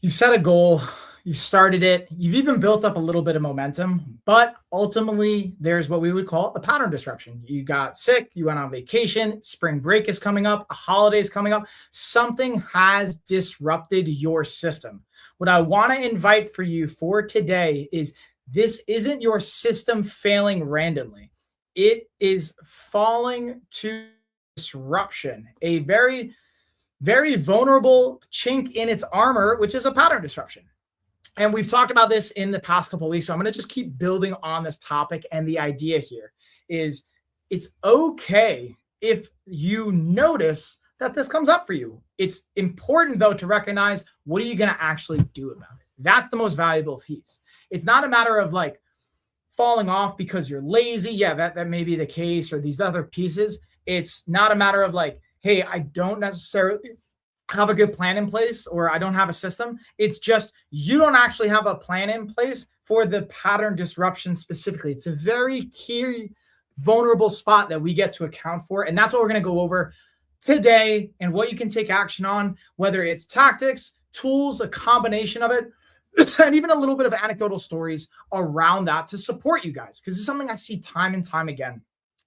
You set a goal, you started it, you've even built up a little bit of momentum, but ultimately there's what we would call a pattern disruption. You got sick, you went on vacation, spring break is coming up, a holiday is coming up. Something has disrupted your system. What I want to invite for you for today is this isn't your system failing randomly. It is falling to disruption, a very vulnerable chink in its armor, which is a pattern disruption. And we've talked about this in the past couple of weeks. So I'm going to just keep building on this topic. And the idea here is it's okay if you notice that this comes up for you. It's important, though, to recognize what are you going to actually do about it? That's the most valuable piece. It's not a matter of like falling off because you're lazy. Yeah, that may be the case, or these other pieces. It's not a matter of like, hey, I don't necessarily have a good plan in place or I don't have a system. It's just you don't actually have a plan in place for the pattern disruption specifically. It's a very key, vulnerable spot that we get to account for. And that's what we're going to go over today and what you can take action on, whether it's tactics, tools, a combination of it, and even a little bit of anecdotal stories around that to support you guys. Because it's something I see time and time again.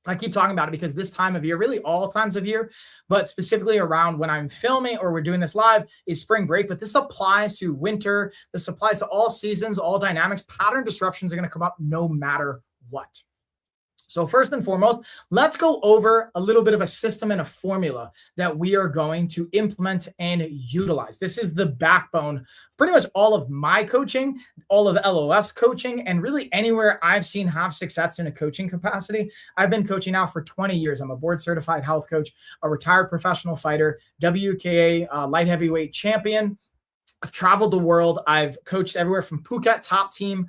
I keep talking about it because this time of year, really all times of year, but specifically around when I'm filming or we're doing this live is spring break. But this applies to winter. This applies to all seasons, all dynamics. Pattern disruptions are going to come up no matter what. So first and foremost, let's go over a little bit of a system and a formula that we are going to implement and utilize. This is the backbone of pretty much all of my coaching, all of LOF's coaching, and really anywhere I've seen have success in a coaching capacity. I've been coaching now for 20 years. I'm a board certified health coach, a retired professional fighter, WKA light heavyweight champion. I've traveled the world. I've coached everywhere from Phuket top team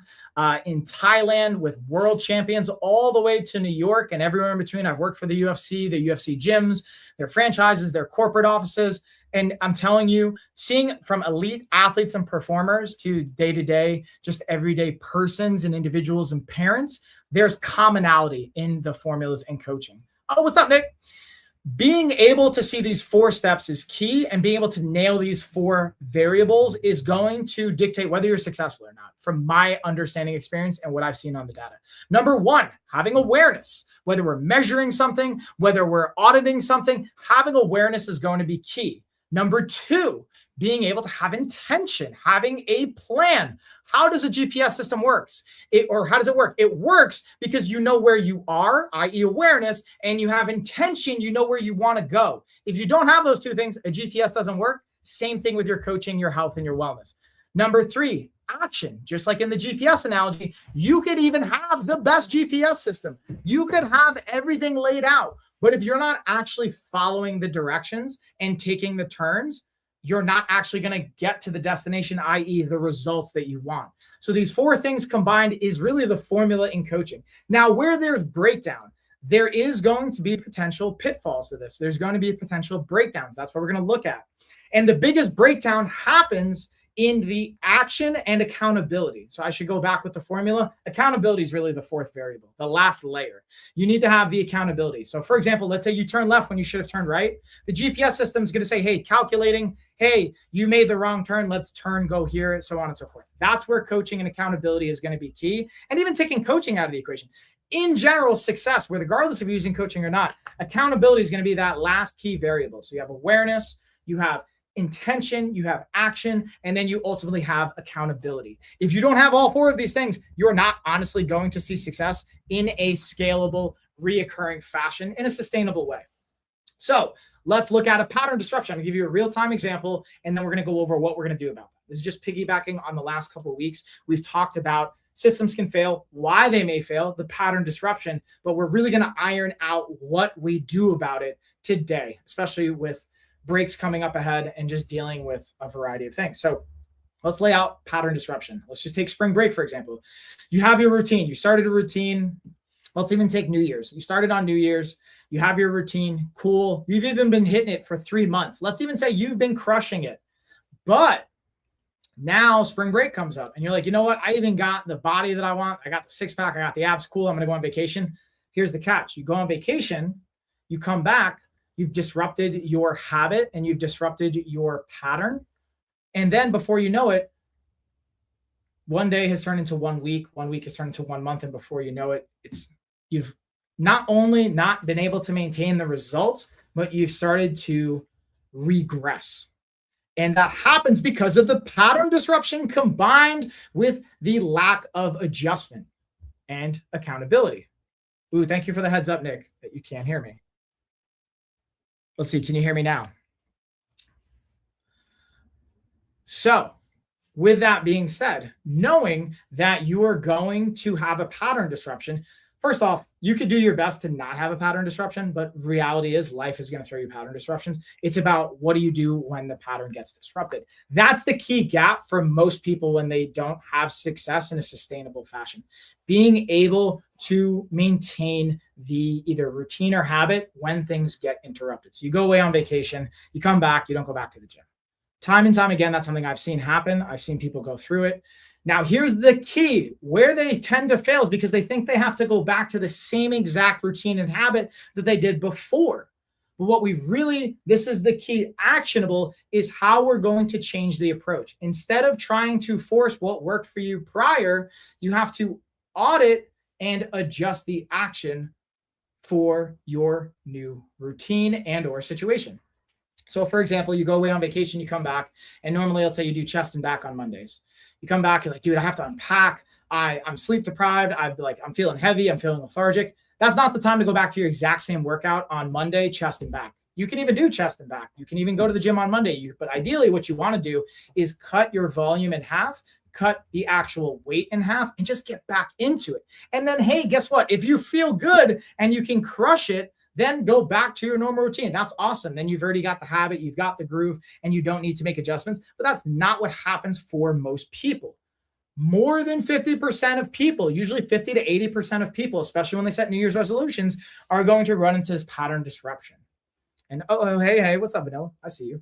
in Thailand with world champions all the way to New York and everywhere in between. I've worked for the UFC gyms, their franchises, their corporate offices. And I'm telling you, seeing from elite athletes and performers to day-to-day, just everyday persons and individuals and parents, there's commonality in the formulas and coaching. Oh, what's up, Nick? Being able to see these 4 steps is key, and being able to nail these 4 variables is going to dictate whether you're successful or not, from my understanding, experience, and what I've seen on the data. Number 1, having awareness. Whether we're measuring something, whether we're auditing something, having awareness is going to be key. Number 2, being able to have intention, having a plan. How does a GPS system works? How does it work? It works because you know where you are, i.e. awareness, and you have intention, you know where you want to go. If you don't have those 2 things, a GPS doesn't work. Same thing with your coaching, your health, and your wellness. Number 3, action. Just like in the GPS analogy, you could even have the best GPS system. You could have everything laid out. But if you're not actually following the directions and taking the turns, you're not actually going to get to the destination, i.e. the results that you want. So these 4 things combined is really the formula in coaching. Now, where there's breakdown, there is going to be potential pitfalls to this. There's going to be potential breakdowns. That's what we're going to look at. And the biggest breakdown happens in the action and accountability. So I should go back with the formula. Accountability is really the 4th variable, the last layer. You need to have the accountability. So for example, let's say you turn left when you should have turned right. The GPS system is going to say, hey, calculating, hey, you made the wrong turn. Let's turn, go here, so on and so forth. That's where coaching and accountability is going to be key. And even taking coaching out of the equation. In general, success, regardless of using coaching or not, accountability is going to be that last key variable. So you have awareness, you have intention, you have action, and then you ultimately have accountability. If you don't have all 4 of these things, you're not honestly going to see success in a scalable, reoccurring fashion in a sustainable way. So let's look at a pattern disruption. I'm going to give you a real-time example, and then we're going to go over what we're going to do about that. This is just piggybacking on the last couple of weeks. We've talked about systems can fail, why they may fail, the pattern disruption, but we're really going to iron out what we do about it today, especially with breaks coming up ahead and just dealing with a variety of things. So let's lay out pattern disruption. Let's just take spring break, for example. You have your routine. You started a routine. Let's even take New Year's. You started on New Year's. You have your routine. Cool. You've even been hitting it for 3 months. Let's even say you've been crushing it. But now spring break comes up and you're like, you know what? I even got the body that I want. I got the 6-pack. I got the abs. Cool. I'm going to go on vacation. Here's the catch. You go on vacation. You come back. You've disrupted your habit and you've disrupted your pattern. And then before you know it, one day has turned into 1 week has turned into 1 month, and before you know it, you've not only not been able to maintain the results, but you've started to regress. And that happens because of the pattern disruption combined with the lack of adjustment and accountability. Ooh, thank you for the heads up, Nick, that you can't hear me. Let's see, can you hear me now? So, with that being said, knowing that you are going to have a pattern disruption, first off, you could do your best to not have a pattern disruption, but reality is life is going to throw you pattern disruptions. It's about what do you do when the pattern gets disrupted. That's the key gap for most people when they don't have success in a sustainable fashion. Being able to maintain the either routine or habit when things get interrupted. So you go away on vacation, you come back, you don't go back to the gym. Time and time again, that's something I've seen happen. I've seen people go through it. Now, here's the key. Where they tend to fail is because they think they have to go back to the same exact routine and habit that they did before. But what this is the key, actionable, is how we're going to change the approach. Instead of trying to force what worked for you prior, you have to audit and adjust the action for your new routine and or situation. So for example, you go away on vacation, you come back, and normally let's say you do chest and back on Mondays. You come back, you're like, dude, I have to unpack. I'm sleep deprived. I'm feeling heavy. I'm feeling lethargic. That's not the time to go back to your exact same workout on Monday, chest and back. You can even do chest and back. You can even go to the gym on Monday. But ideally what you want to do is cut your volume in half, cut the actual weight in half, and just get back into it. And then, hey, guess what? If you feel good and you can crush it, then go back to your normal routine. That's awesome. Then you've already got the habit, you've got the groove, and you don't need to make adjustments. But that's not what happens for most people. More than 50% of people, usually 50 to 80% of people, especially when they set New Year's resolutions, are going to run into this pattern disruption. And hey, what's up, Vanilla? I see you.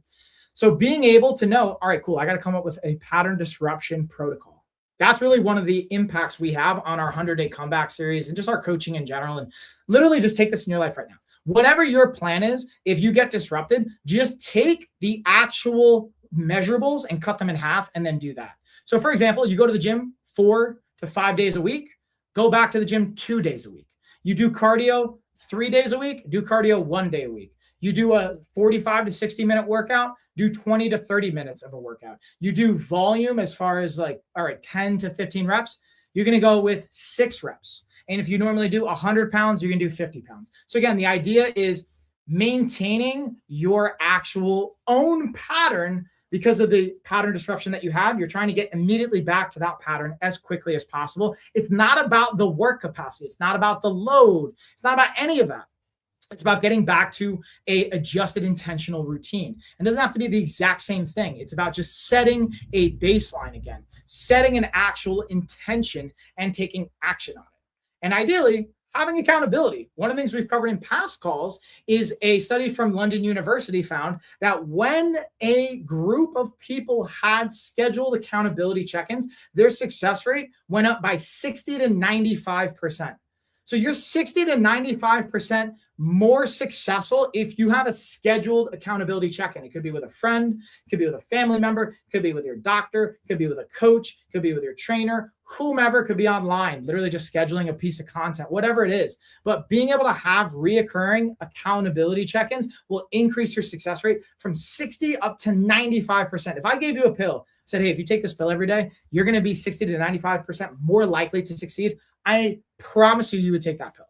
So being able to know, all right, cool, I got to come up with a pattern disruption protocol. That's really one of the impacts we have on our 100-day comeback series and just our coaching in general. And literally just take this in your life right now. Whatever your plan is, if you get disrupted, just take the actual measurables and cut them in half and then do that. So for example, you go to the gym 4 to 5 days a week, go back to the gym 2 days a week. You do cardio 3 days a week, do cardio 1 day a week. You do a 45 to 60 minute workout, do 20 to 30 minutes of a workout. You do volume as far as 10 to 15 reps, you're going to go with 6 reps. And if you normally do 100 pounds, you're going to do 50 pounds. So again, the idea is maintaining your actual own pattern because of the pattern disruption that you had. You're trying to get immediately back to that pattern as quickly as possible. It's not about the work capacity. It's not about the load. It's not about any of that. It's about getting back to a adjusted intentional routine. It doesn't have to be the exact same thing. It's about just setting a baseline again, setting an actual intention and taking action on it. And ideally, having accountability. One of the things we've covered in past calls is a study from London University found that when a group of people had scheduled accountability check-ins, their success rate went up by 60 to 95%. So you're 60 to 95% more successful if you have a scheduled accountability check-in. It could be with a friend, it could be with a family member, it could be with your doctor, it could be with a coach, it could be with your trainer, whomever, could be online, literally just scheduling a piece of content, whatever it is. But being able to have reoccurring accountability check-ins will increase your success rate from 60 up to 95%. If I gave you a pill, said, hey, if you take this pill every day, you're going to be 60 to 95% more likely to succeed, I promise you would take that pill.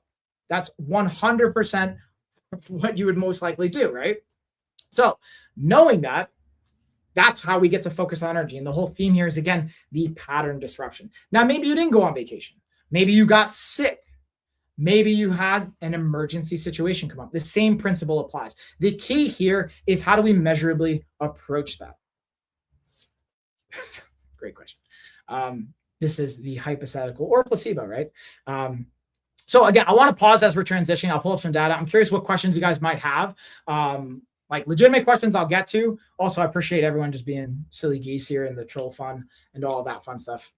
That's 100% what you would most likely do, right? So knowing that, that's how we get to focus on energy. And the whole theme here is, again, the pattern disruption. Now, maybe you didn't go on vacation. Maybe you got sick. Maybe you had an emergency situation come up. The same principle applies. The key here is how do we measurably approach that? Great question. This is the hypothetical or placebo, right? So again, I want to pause as we're transitioning. I'll pull up some data. I'm curious what questions you guys might have. Like legitimate questions I'll get to. Also, I appreciate everyone just being silly geese here and the troll fun and all of that fun stuff.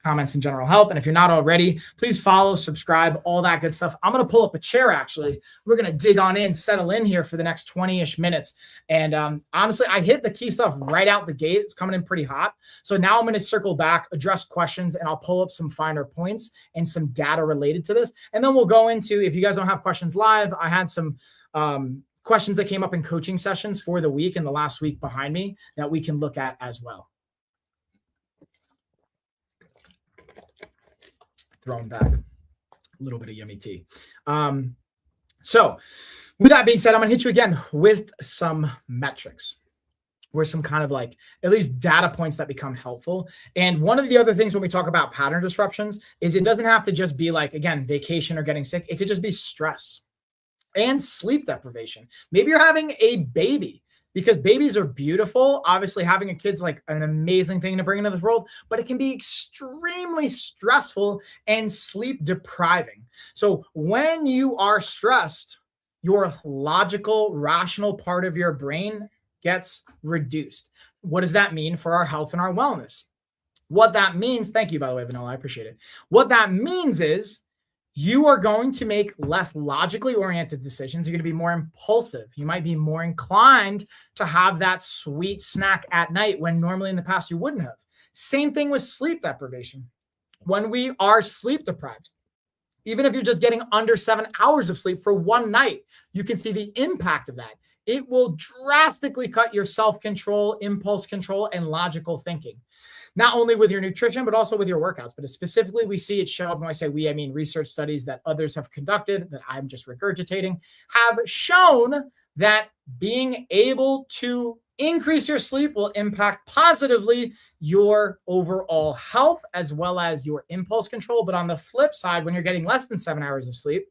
comments and general help. And if you're not already, please follow, subscribe, all that good stuff. I'm going to pull up a chair, actually. We're going to dig on in, settle in here for the next 20-ish minutes. And honestly, I hit the key stuff right out the gate. It's coming in pretty hot. So now I'm going to circle back, address questions, and I'll pull up some finer points and some data related to this. And then we'll go into, if you guys don't have questions live, I had some questions that came up in coaching sessions for the week and the last week behind me that we can look at as well. Throwing back a little bit of yummy tea. So with that being said, I'm going to hit you again with some metrics or some kind of like at least data points that become helpful. And one of the other things when we talk about pattern disruptions is it doesn't have to just be like, again, vacation or getting sick. It could just be stress and sleep deprivation. Maybe you're having a baby. Because babies are beautiful. Obviously, having a kid's like an amazing thing to bring into this world, but it can be extremely stressful and sleep depriving. So when you are stressed, your logical, rational part of your brain gets reduced. What does that mean for our health and our wellness? What that means, thank you, by the way, Vanilla, I appreciate it. What that means is you are going to make less logically oriented decisions. You're going to be more impulsive. You might be more inclined to have that sweet snack at night when normally in the past you wouldn't have. Same thing with sleep deprivation. When we are sleep deprived, even if you're just getting under 7 hours of sleep for one night, you can see the impact of that. It will drastically cut your self-control, impulse control, and logical thinking. Not only with your nutrition, but also with your workouts. But specifically, we see it show up. When I say we, I mean research studies that others have conducted, that I'm just regurgitating, have shown that being able to increase your sleep will impact positively your overall health as well as your impulse control. But on the flip side, when you're getting less than 7 hours of sleep,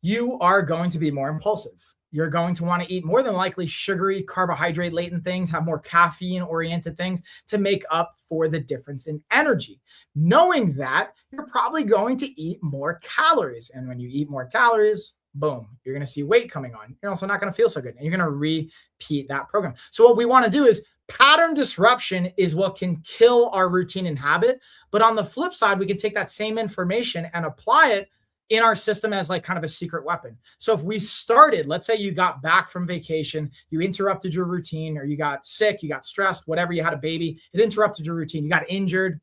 you are going to be more impulsive. You're going to want to eat more than likely sugary, carbohydrate-laden things, have more caffeine-oriented things to make up for the difference in energy. Knowing that, you're probably going to eat more calories. And when you eat more calories, boom, you're going to see weight coming on. You're also not going to feel so good. And you're going to repeat that program. So what we want to do is pattern disruption is what can kill our routine and habit. But on the flip side, we can take that same information and apply it in our system as like kind of a secret weapon. So if we started, let's say you got back from vacation, you interrupted your routine, or you got sick, you got stressed, whatever, you had a baby, it interrupted your routine, you got injured,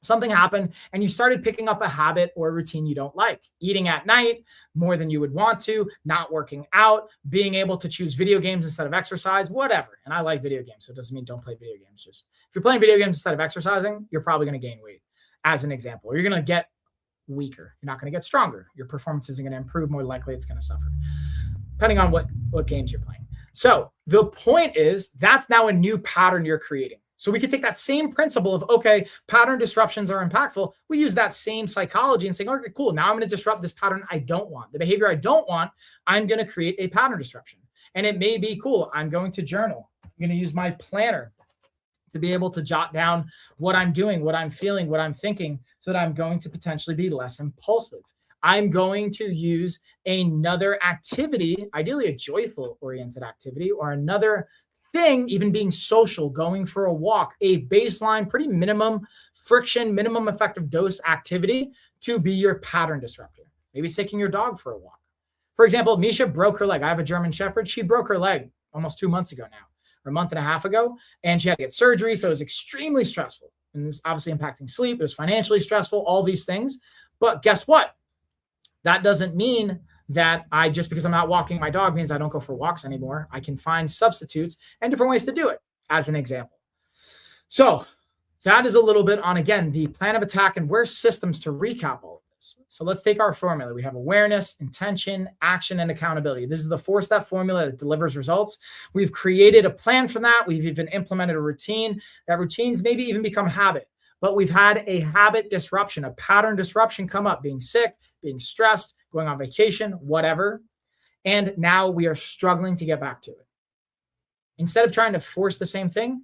something happened, and you started picking up a habit or a routine you don't like. Eating at night more than you would want to, not working out, being able to choose video games instead of exercise, whatever. And I like video games, so it doesn't mean don't play video games. Just if you're playing video games instead of exercising, you're probably going to gain weight, as an example. Or you're going to get weaker. You're not going to get stronger. Your performance isn't going to improve. More likely it's going to suffer, depending on what games you're playing. So the point is that's now a new pattern you're creating. So we could take that same principle of, okay, pattern disruptions are impactful. We use that same psychology and say, okay, cool. Now I'm going to disrupt this pattern I don't want. The behavior I don't want, I'm going to create a pattern disruption. And it may be cool. I'm going to journal. I'm going to use my planner to be able to jot down what I'm doing, what I'm feeling, what I'm thinking, so that I'm going to potentially be less impulsive. I'm going to use another activity, ideally a joyful oriented activity, or another thing, even being social, going for a walk, a baseline, pretty minimum friction, minimum effective dose activity to be your pattern disruptor. Maybe it's taking your dog for a walk. For example, Misha broke her leg. I have a German Shepherd. She broke her leg almost 2 months ago now, or a month and a half ago, and she had to get surgery. So it was extremely stressful. And it's obviously impacting sleep. It was financially stressful, all these things. But guess what? That doesn't mean that just because I'm not walking my dog means I don't go for walks anymore. I can find substitutes and different ways to do it, as an example. So that is a little bit on, again, the plan of attack and where systems to recap all of this. So let's take our formula. We have awareness, intention, action, and accountability. This is the 4-step formula that delivers results. We've created a plan from that. We've even implemented a routine. That routines maybe even become habit. But we've had a habit disruption, a pattern disruption come up, being sick, being stressed, going on vacation, whatever. And now we are struggling to get back to it. Instead of trying to force the same thing,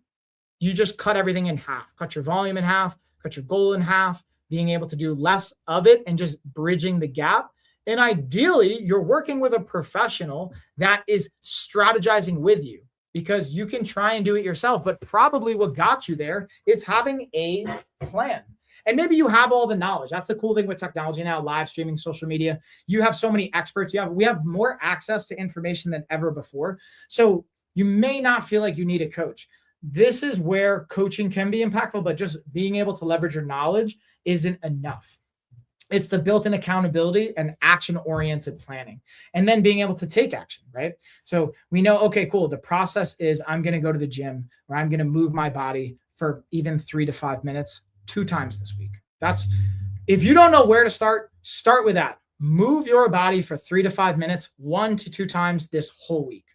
you just cut everything in half, cut your volume in half, cut your goal in half, being able to do less of it and just bridging the gap. And ideally, you're working with a professional that is strategizing with you, because you can try and do it yourself, but probably what got you there is having a plan. And maybe you have all the knowledge. That's the cool thing with technology now, live streaming, social media. You have so many experts. We have more access to information than ever before. So you may not feel like you need a coach. This is where coaching can be impactful, but just being able to leverage your knowledge isn't enough. It's the built-in accountability and action-oriented planning, and then being able to take action, right? So we know, okay, cool. The process is I'm going to go to the gym, or I'm going to move my body for even 3 to 5 minutes 2 times this week. That's, if you don't know where to start with that. Move your body for 3 to 5 minutes, 1 to 2 times this whole week.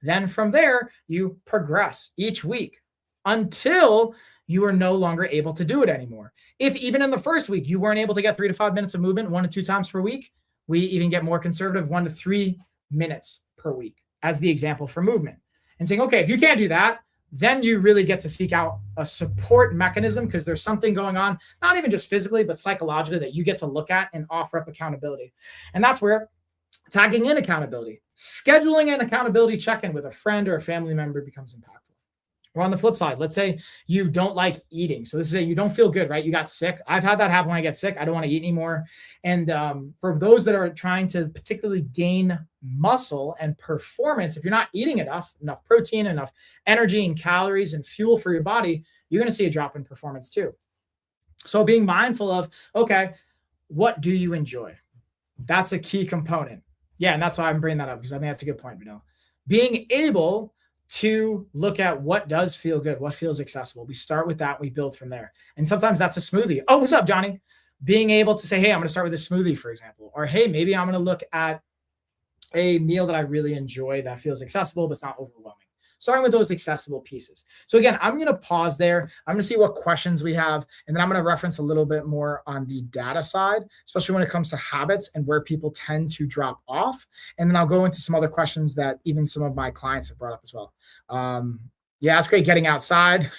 Then from there, you progress each week until you are no longer able to do it anymore. If even in the first week you weren't able to get 3 to 5 minutes of movement 1 to 2 times per week, we even get more conservative, 1 to 3 minutes per week as the example for movement. And saying, okay, if you can't do that, then you really get to seek out a support mechanism, because there's something going on, not even just physically, but psychologically, that you get to look at and offer up accountability. And that's where tagging in accountability, scheduling an accountability check-in with a friend or a family member becomes impactful. Or on the flip side, let's say you don't like eating. So this is you don't feel good, right? You got sick. I've had that happen when I get sick. I don't want to eat anymore. And for those that are trying to particularly gain muscle and performance, if you're not eating enough protein, enough energy and calories and fuel for your body, you're going to see a drop in performance too. So being mindful of, okay, what do you enjoy? That's a key component. Yeah, and that's why I'm bringing that up, because I think that's a good point, being able to look at what does feel good, what feels accessible. We start with that, we build from there. And sometimes that's a smoothie. Oh, what's up, Johnny? Being able to say, hey, I'm going to start with a smoothie, for example. Or, hey, maybe I'm going to look at a meal that I really enjoy that feels accessible, but it's not overwhelming. Starting with those accessible pieces. So again, I'm going to pause there. I'm going to see what questions we have, and then I'm going to reference a little bit more on the data side, especially when it comes to habits and where people tend to drop off. And then I'll go into some other questions that even some of my clients have brought up as well. Yeah, it's great getting outside.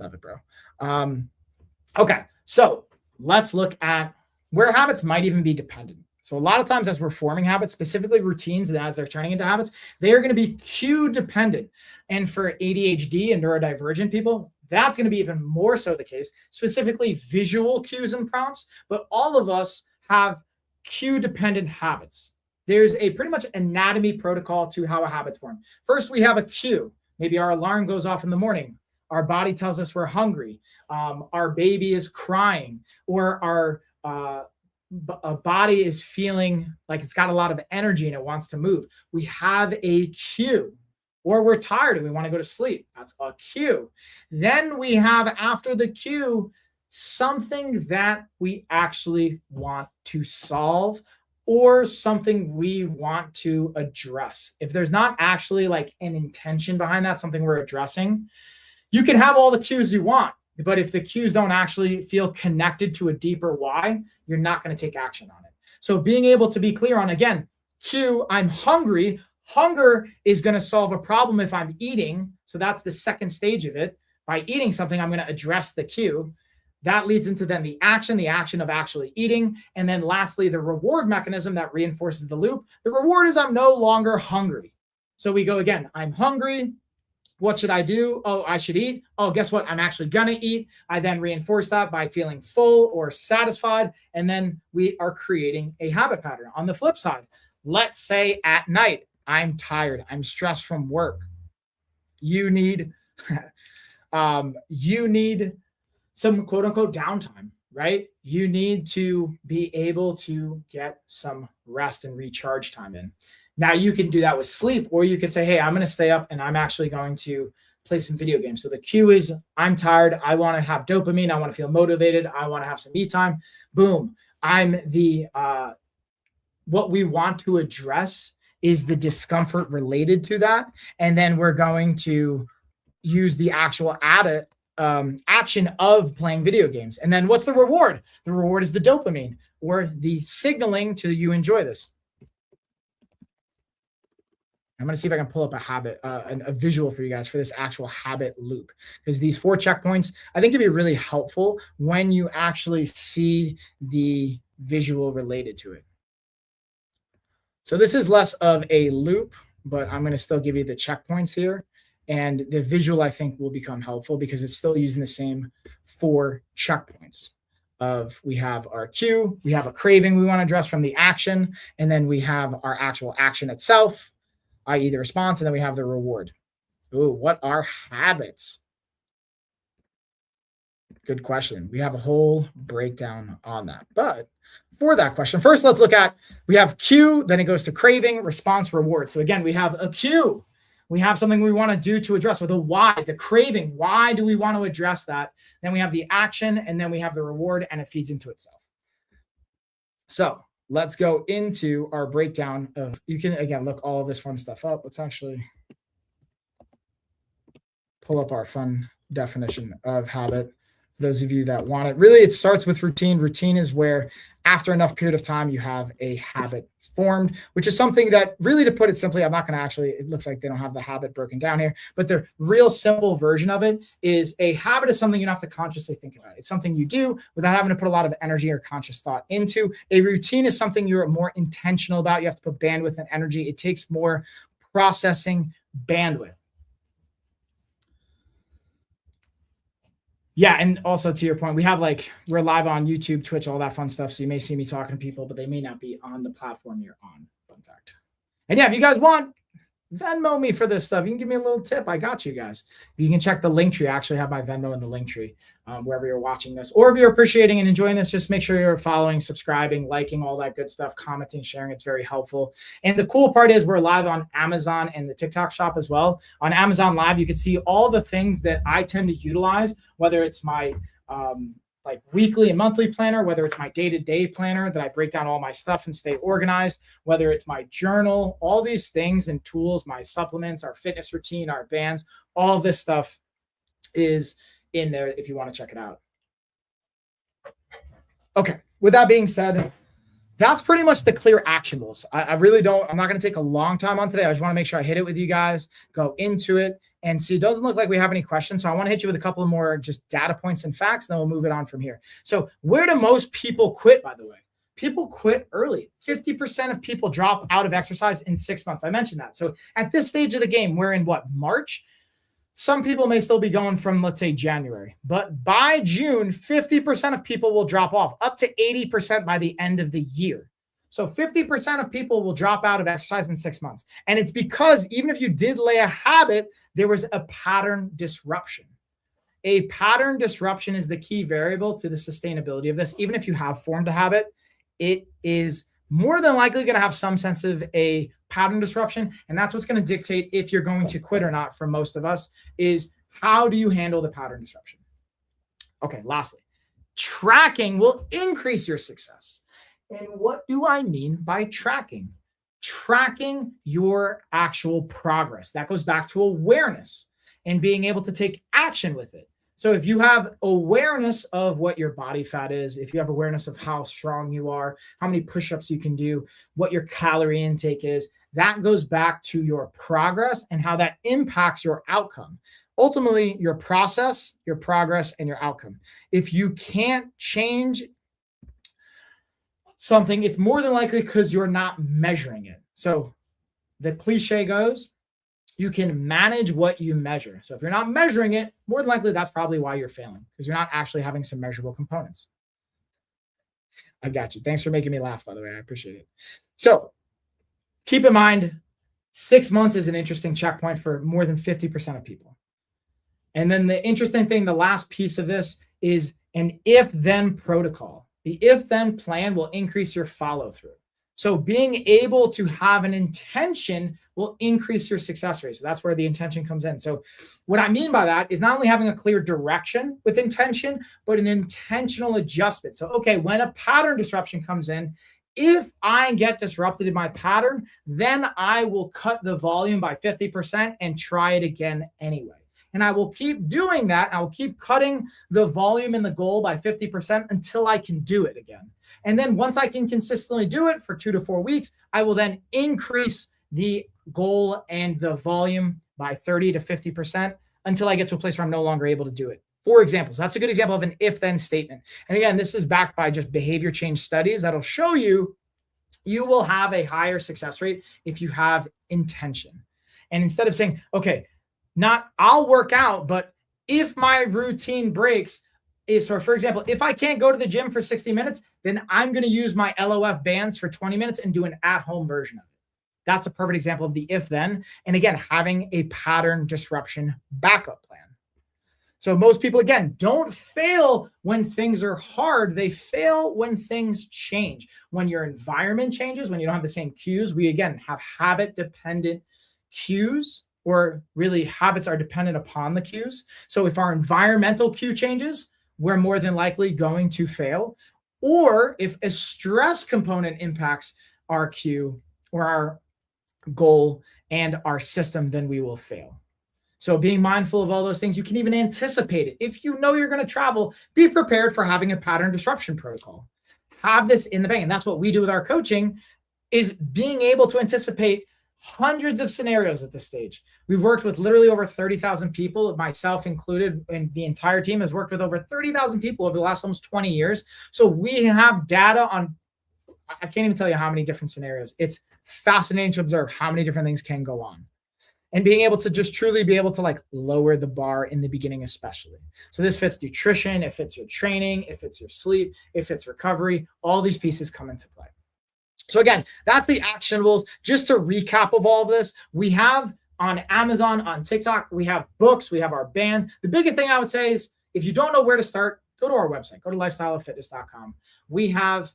Love it, bro. Okay, so let's look at where habits might even be dependent. So a lot of times as we're forming habits, specifically routines, and as they're turning into habits, they are going to be cue dependent. And for ADHD and neurodivergent people, that's going to be even more so the case, specifically visual cues and prompts. But all of us have cue dependent habits. There's a pretty much anatomy protocol to how a habit's formed. First, we have a cue. Maybe our alarm goes off in the morning. Our body tells us we're hungry. Our baby is crying, or our a body is feeling like it's got a lot of energy and it wants to move. We have a cue. Or we're tired and we want to go to sleep. That's a cue. Then we have, after the cue, something that we actually want to solve, or something we want to address. If there's not actually like an intention behind that, something we're addressing, you can have all the cues you want. But if the cues don't actually feel connected to a deeper why, you're not going to take action on it. So being able to be clear on, again, cue, I'm hungry. Hunger is going to solve a problem if I'm eating. So that's the second stage of it. By eating something, I'm going to address the cue. That leads into then the action of actually eating. And then lastly, the reward mechanism that reinforces the loop. The reward is I'm no longer hungry. So we go again, I'm hungry. What should I do? Oh, I should eat. Oh, guess what? I'm actually going to eat. I then reinforce that by feeling full or satisfied. And then we are creating a habit pattern. On the flip side, let's say at night, I'm tired. I'm stressed from work. You need, you need some quote unquote downtime, right? You need to be able to get some rest and recharge time in. Now you can do that with sleep, or you can say, hey, I'm going to stay up and I'm actually going to play some video games. So the cue is I'm tired. I want to have dopamine. I want to feel motivated. I want to have some me time. Boom. I'm the, what we want to address is the discomfort related to that. And then we're going to use the actual action of playing video games. And then what's the reward? The reward is the dopamine, or the signaling to you enjoy this. I'm going to see if I can pull up a habit, a visual for you guys for this actual habit loop, because these 4 checkpoints, I think, can be really helpful when you actually see the visual related to it. So this is less of a loop, but I'm going to still give you the checkpoints here. And the visual, I think, will become helpful because it's still using the same 4 checkpoints of we have our cue, we have a craving we want to address from the action, and then we have our actual action itself, i.e. the response, and then we have the reward. Ooh, what are habits? Good question. We have a whole breakdown on that. But for that question, first let's look at, we have cue, then it goes to craving, response, reward. So again, we have a cue. We have something we want to do to address, or the why, the craving. Why do we want to address that? Then we have the action, and then we have the reward, and it feeds into itself. So let's go into our breakdown of, you can, again, look all of this fun stuff up. Let's actually pull up our fun definition of habit. Those of you that want it. Really, it starts with routine. Routine is where after enough period of time, you have a habit formed, which is something that, really, to put it simply, I'm not going to actually, it looks like they don't have the habit broken down here, but the real simple version of it is a habit is something you don't have to consciously think about. It's something you do without having to put a lot of energy or conscious thought into. A routine is something you're more intentional about. You have to put bandwidth and energy. It takes more processing bandwidth. Yeah, and also to your point, we're live on YouTube, Twitch, all that fun stuff. So you may see me talking to people, but they may not be on the platform you're on. Fun fact. And yeah, if you guys want, Venmo me for this stuff. You can give me a little tip. I got you guys. You can check the link tree. I actually have my Venmo in the link tree wherever you're watching this. Or if you're appreciating and enjoying this, just make sure you're following, subscribing, liking, all that good stuff, commenting, sharing. It's very helpful. And the cool part is we're live on Amazon and the TikTok shop as well. On Amazon Live, you can see all the things that I tend to utilize, whether it's my weekly and monthly planner, whether it's my day-to-day planner that I break down all my stuff and stay organized, whether it's my journal, all these things and tools, my supplements, our fitness routine, our bands, all of this stuff is in there if you want to check it out. Okay, with that being said, that's pretty much the clear actionables. I'm not going to take a long time on today. I just want to make sure I hit it with you guys, go into it, and see. It doesn't look like we have any questions. So I want to hit you with a couple of more just data points and facts, and then we'll move it on from here. So where do most people quit, by the way? People quit early. 50% of people drop out of exercise in 6 months. I mentioned that. So at this stage of the game, we're in March? Some people may still be going from, let's say, January. But by June, 50% of people will drop off, up to 80% by the end of the year. So 50% of people will drop out of exercise in 6 months. And it's because even if you did lay a habit, there was a pattern disruption. A pattern disruption is the key variable to the sustainability of this. Even if you have formed a habit, it is more than likely going to have some sense of a pattern disruption. And that's what's going to dictate if you're going to quit or not for most of us, is how do you handle the pattern disruption? Okay, lastly, tracking will increase your success. And what do I mean by tracking? Tracking your actual progress. That goes back to awareness and being able to take action with it. So if you have awareness of what your body fat is, if you have awareness of how strong you are, how many push-ups you can do, what your calorie intake is, that goes back to your progress and how that impacts your outcome. Ultimately, your process, your progress, and your outcome. If you can't change something, it's more than likely because you're not measuring it. So the cliche goes, you can manage what you measure. So if you're not measuring it, more than likely that's probably why you're failing, because you're not actually having some measurable components. I got you. Thanks for making me laugh, by the way. I appreciate it. So keep in mind, 6 months is an interesting checkpoint for more than 50% of people. And then the interesting thing, the last piece of this is an if-then protocol. The if-then plan will increase your follow-through. So being able to have an intention will increase your success rate. So that's where the intention comes in. So what I mean by that is not only having a clear direction with intention, but an intentional adjustment. So, okay, when a pattern disruption comes in, if I get disrupted in my pattern, then I will cut the volume by 50% and try it again anyway. And I will keep doing that. I will keep cutting the volume and the goal by 50% until I can do it again. And then once I can consistently do it for 2 to 4 weeks, I will then increase the goal and the volume by 30 to 50% until I get to a place where I'm no longer able to do it. For examples, that's a good example of an if-then statement. And again, this is backed by just behavior change studies that'll show you will have a higher success rate if you have intention. And instead of saying, okay, Not I'll work out, but if my routine breaks, so for example, if I can't go to the gym for 60 minutes, then I'm going to use my LOF bands for 20 minutes and do an at-home version of it. That's a perfect example of the if then. And again, having a pattern disruption backup plan. So most people, again, don't fail when things are hard. They fail when things change. When your environment changes, when you don't have the same cues, we again have habit dependent cues, or really habits are dependent upon the cues. So if our environmental cue changes, we're more than likely going to fail. Or if a stress component impacts our cue or our goal and our system, then we will fail. So being mindful of all those things, you can even anticipate it. If you know you're going to travel, be prepared for having a pattern disruption protocol. Have this in the bank. And that's what we do with our coaching, is being able to anticipate hundreds of scenarios at this stage. We've worked with literally over 30,000 people, myself included, and the entire team has worked with over 30,000 people over the last almost 20 years. So we have data on, I can't even tell you how many different scenarios. It's fascinating to observe how many different things can go on. And being able to just truly be able to like lower the bar in the beginning, especially. So this fits nutrition, it fits your training, it fits your sleep, it fits recovery. All these pieces come into play. So again, that's the actionables. Just to recap of all of this, we have on Amazon, on TikTok, we have books, we have our bands. The biggest thing I would say is if you don't know where to start, go to our website, go to lifestyleoffitness.com. We have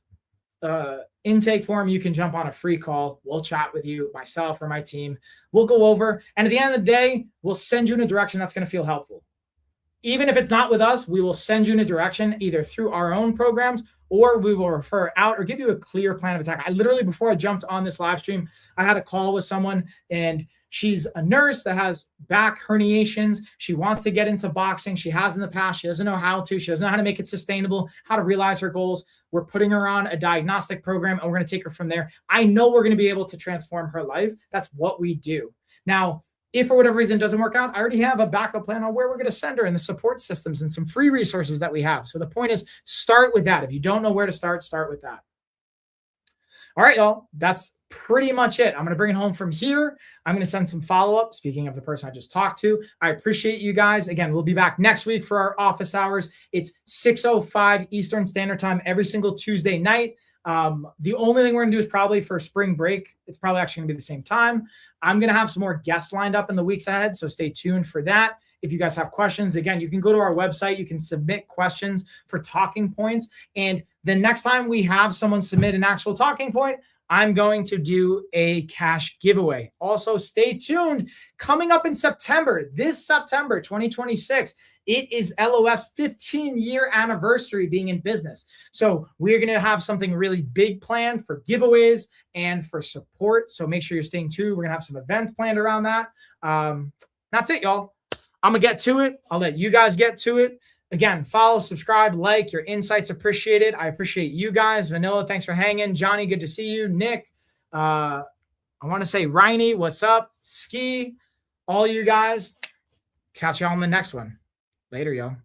intake form. You can jump on a free call. We'll chat with you, myself or my team. We'll go over. And at the end of the day, we'll send you in a direction that's going to feel helpful. Even if it's not with us, we will send you in a direction either through our own programs, or we will refer out or give you a clear plan of attack. I literally, before I jumped on this live stream, I had a call with someone, and she's a nurse that has back herniations. She wants to get into boxing. She has in the past. She doesn't know how to. She doesn't know how to make it sustainable, how to realize her goals. We're putting her on a diagnostic program, and we're going to take her from there. I know we're going to be able to transform her life. That's what we do. Now, if for whatever reason it doesn't work out, I already have a backup plan on where we're going to send her and the support systems and some free resources that we have. So the point is, start with that. If you don't know where to start with that. All right, y'all, that's pretty much it. I'm going to bring it home from here. I'm going to send some follow-up. Speaking of the person I just talked to, I appreciate you guys. Again, we'll be back next week for our office hours. It's 6:05 Eastern Standard Time every single Tuesday night. The only thing we're going to do is probably for spring break. It's probably actually going to be the same time. I'm going to have some more guests lined up in the weeks ahead, so stay tuned for that. If you guys have questions, again, you can go to our website. You can submit questions for talking points. And the next time we have someone submit an actual talking point, I'm going to do a cash giveaway. Also, stay tuned. Coming up in September, this September 2026, it is LOF's 15-year anniversary being in business. So we're going to have something really big planned for giveaways and for support. So make sure you're staying tuned. We're going to have some events planned around that. That's it, y'all. I'm going to get to it. I'll let you guys get to it. Again, follow, subscribe, like. Your insights appreciated. I appreciate you guys. Vanilla, thanks for hanging. Johnny, good to see you. Nick, I want to say Riney, what's up? Ski, all you guys. Catch y'all on the next one. Later, y'all.